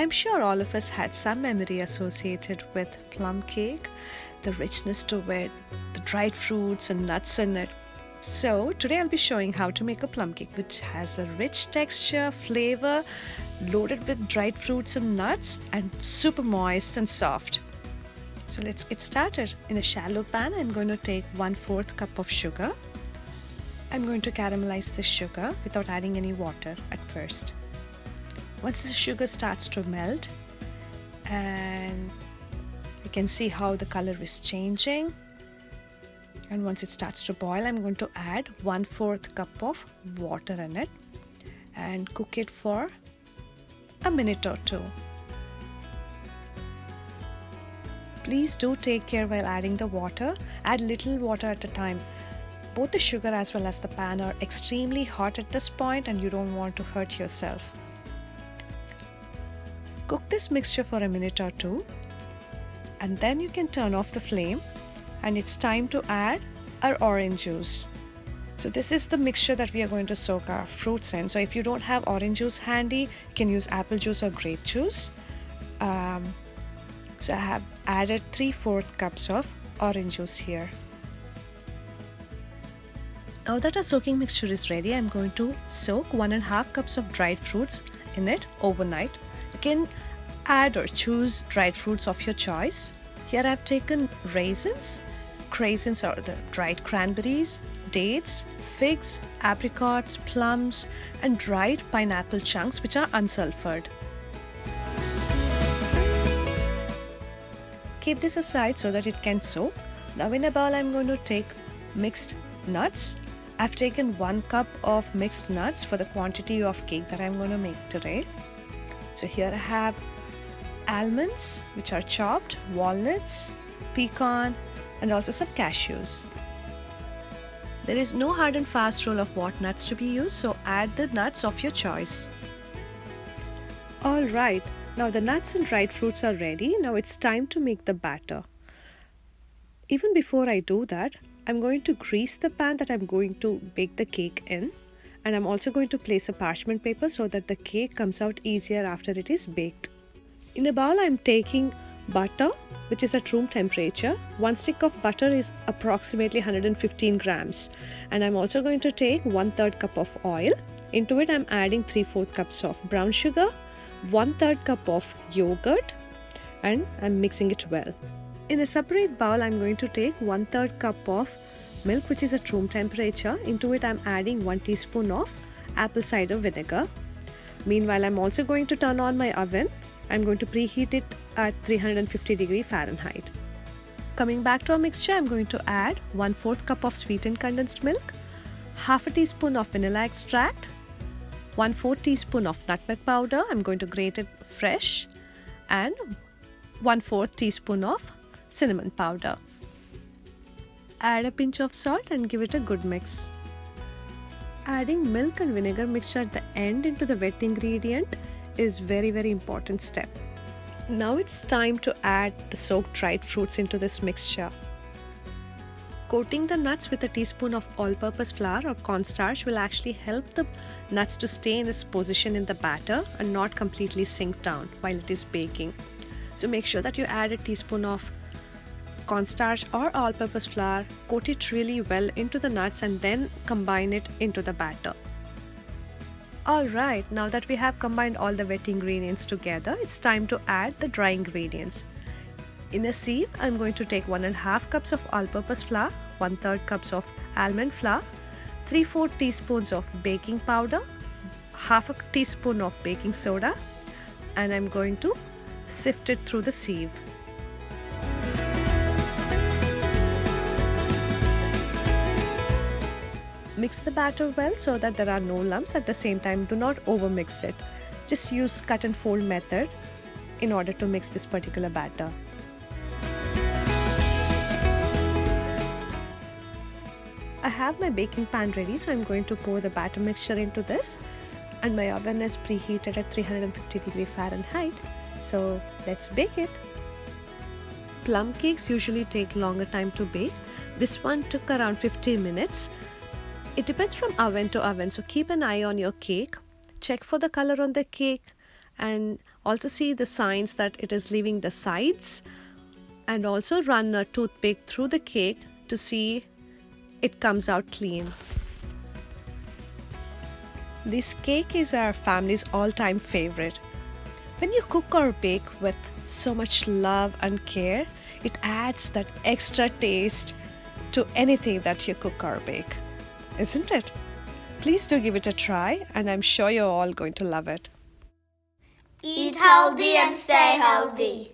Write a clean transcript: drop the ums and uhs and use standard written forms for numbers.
I'm sure all of us had some memory associated with plum cake, the richness to it, the dried fruits and nuts in it. So, today I'll be showing how to make a plum cake which has a rich texture, flavor, loaded with dried fruits and nuts, and super moist and soft. So, let's get started. In a shallow pan, I'm going to take 1/4 cup of sugar. I'm going to caramelize the sugar without adding any water at first. Once the sugar starts to melt and you can see how the color is changing, and once it starts to boil, I'm going to add 1/4 cup of water in it and cook it for a minute or two. Please do take care while adding the water. Add little water at a time. Both the sugar as well as the pan are extremely hot at this point and you don't want to hurt yourself. Cook this mixture for a minute or two and then you can turn off the flame, and it's time to add our orange juice. So this is the mixture that we are going to soak our fruits in. So if you don't have orange juice handy, you can use apple juice or grape juice. So I have added 3/4 cups of orange juice here. Now that our soaking mixture is ready, I'm going to soak 1.5 cups of dried fruits in it overnight. You can add or choose dried fruits of your choice. Here I've taken raisins. Raisins are the dried cranberries, dates, figs, apricots, plums, and dried pineapple chunks which are unsulfured. Keep this aside so that it can soak. Now in a bowl I'm going to take mixed nuts. I've taken 1 cup of mixed nuts for the quantity of cake that I'm going to make today. So here I have almonds which are chopped, walnuts, pecan, and also some cashews. There is no hard and fast rule of what nuts to be used, so add the nuts of your choice. Alright, now the nuts and dried fruits are ready. Now it's time to make the batter. Even before I do that, I'm going to grease the pan that I'm going to bake the cake in, and I'm also going to place a parchment paper so that the cake comes out easier after it is baked. In a bowl I'm taking butter which is at room temperature. 1 stick of butter is approximately 115 grams, and I'm also going to take 1/3 cup of oil. Into it I'm adding 3/4 cups of brown sugar, 1/3 cup of yogurt, and I'm mixing it well. In a separate bowl I'm going to take 1/3 cup of milk which is at room temperature. Into it I'm adding 1 teaspoon of apple cider vinegar. Meanwhile, I'm also going to turn on my oven. I'm going to preheat it at 350 Fahrenheit. Coming back to our mixture, I'm going to add 1/4 cup of sweetened condensed milk, half a teaspoon of vanilla extract, 1/4 teaspoon of nutmeg powder. I'm going to grate it fresh, and 1/4 teaspoon of cinnamon powder. Add a pinch of salt and give it a good mix. Adding milk and vinegar mixture at the end into the wet ingredient is very important step. Now it's time to add the soaked dried fruits into this mixture. Coating the nuts with a teaspoon of all-purpose flour or cornstarch will actually help the nuts to stay in its position in the batter and not completely sink down while it is baking. So make sure that you add a teaspoon of cornstarch or all-purpose flour, coat it really well into the nuts, and then combine it into the batter. Alright, now that we have combined all the wet ingredients together, it's time to add the dry ingredients. In a sieve, I'm going to take 1.5 cups of all-purpose flour, 1/3 cups of almond flour, 3/4 teaspoons of baking powder, half a teaspoon of baking soda, and I'm going to sift it through the sieve. Mix the batter well so that there are no lumps. At the same time, do not overmix it. Just use cut and fold method in order to mix this particular batter. I have my baking pan ready, so I'm going to pour the batter mixture into this, and my oven is preheated at 350 Fahrenheit. So let's bake it. Plum cakes usually take longer time to bake. This one took around 50 minutes. It depends from oven to oven, so keep an eye on your cake. Check for the color on the cake and also see the signs that it is leaving the sides, and also run a toothpick through the cake to see it comes out clean. This cake is our family's all-time favorite. When you cook or bake with so much love and care, it adds that extra taste to anything that you cook or bake, isn't it? Please do give it a try, and I'm sure you're all going to love it. Eat healthy and stay healthy.